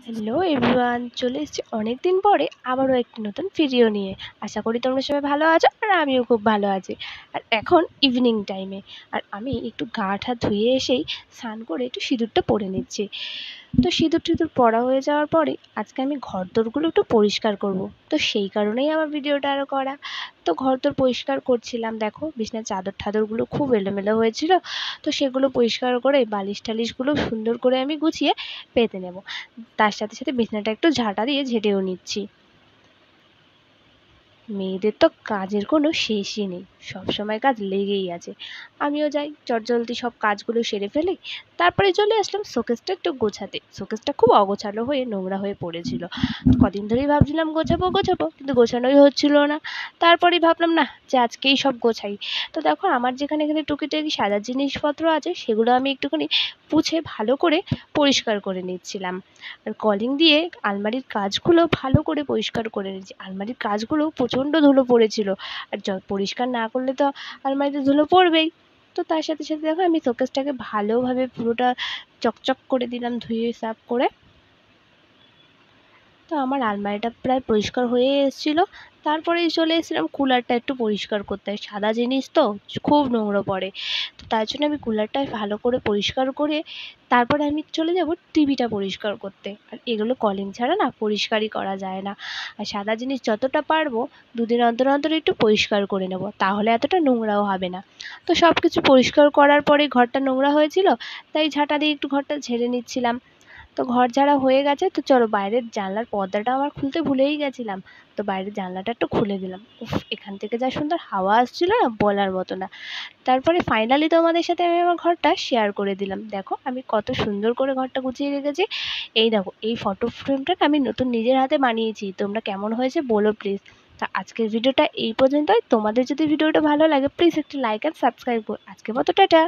Hello everyone, চলে এসেছি অনেক দিন পরে আবারও একটি নতুন ভিডিও নিয়ে। আশা করি তোমরা সবাই ভালো আছো আর আমিও খুব ভালো আছি। আর এখন ইভিনিং টাইমে আর আমি একটু গা ঠা ধুয়ে এসেই স্নান করে একটু সিঁদুরটা পরে নিচ্ছি। তো সিঁদুর টিঁদুর পরা হয়ে যাওয়ার পরে আজকে আমি ঘরদোরগুলো একটু পরিষ্কার করব। তো সেই কারণেই আমার ভিডিওটা আরও করা। তো ঘরদোর পরিষ্কার করছিলাম, দেখো বিছানার চাদর ঠাদরগুলো খুব এলোমেলো হয়েছিল। তো সেগুলো পরিষ্কার করে বালিশ টালিশগুলো সুন্দর করে আমি গুছিয়ে পেতে নেব। তার সাথে সাথে বিছানাটা একটু ঝাঁটা দিয়ে ঝেঁটেও নিচ্ছি। মেয়েদের তো কাজের কোনো শেষই নেই, সব সময় কাজ লেগেই আছে। আমিও যাই চটজলদি সব কাজগুলো সেরে ফেলি, তারপরে চলে আসলাম শোকেসটা একটু গোছাতে। শোকেসটা খুব অগোছালো হয়ে নোংরা হয়ে পড়েছিল। কদিন ধরেই ভাবছিলাম গোছাবো গোছাবো, কিন্তু গোছানোই হচ্ছিল না। তারপরেই ভাবলাম না, যে আজকেই সব গোছাই। তো দেখো আমার যেখানে এখানে টুকিটাকি সাজার জিনিসপত্র আছে সেগুলো আমি একটুখানি পুছে ভালো করে পরিষ্কার করে নিচ্ছিলাম। আর কলিং দিয়ে আলমারির কাজগুলো ভালো করে পরিষ্কার করে নিচ্ছি। আলমারির কাজগুলো প্রচণ্ড ধুলো পড়েছিল, আর পরিষ্কার না করলে তো আলমারিতে ধুলো পড়বেই। তো তার সাথে সাথে দেখো আমি শোকেসটাকে ভালোভাবে পুরোটা চকচক করে দিলাম ধুয়ে সাফ করে। তো আমার আলমারিটা প্রায় পরিষ্কার হয়ে এসেছিলো। তারপরেই চলে এসেছিলাম কুলারটা একটু পরিষ্কার করতে। সাদা জিনিস তো খুব নোংরা পড়ে। তো তার জন্য আমি কুলারটা ভালো করে পরিষ্কার করে তারপরে আমি চলে যাব টিভিটা পরিষ্কার করতে। আর এগুলো কলিং ছাড়া না পরিষ্কারই করা যায় না। আর সাদা জিনিস যতটা পারবো দুদিন অন্তর অন্তর একটু পরিষ্কার করে নেব, তাহলে এতটা নোংরাও হবে না। তো সব কিছু পরিষ্কার করার পরে ঘরটা নোংরা হয়েছিল, তাই ঝাঁটা দিয়ে একটু ঘরটা ঝেড়ে নিচ্ছিলাম। তো ঘর ঝাড়া হয়ে গেছে, তো চলো বাইরের জানলার পর্দাটা আমার খুলতে ভুলেই গেছিলাম। তো বাইরের জানলাটা একটু খুলে দিলাম। উফ, এখান থেকে যা সুন্দর হাওয়া আসছিল না, বলার মতো না। তারপরে ফাইনালি তোমাদের সাথে আমি আমার ঘরটা শেয়ার করে দিলাম। দেখো আমি কত সুন্দর করে ঘরটা গুছিয়ে রেখেছি। এই দেখো এই ফটো ফ্রেমটাকে আমি নতুন নিজের হাতে বানিয়েছি। তোমরা কেমন হয়েছে বলো প্লিজ। তা আজকের ভিডিওটা এই পর্যন্তই। তোমাদের যদি ভিডিওটা ভালো লাগে প্লিজ একটি লাইক অ্যান্ড সাবস্ক্রাইব করো। আজকের মতো টাটা।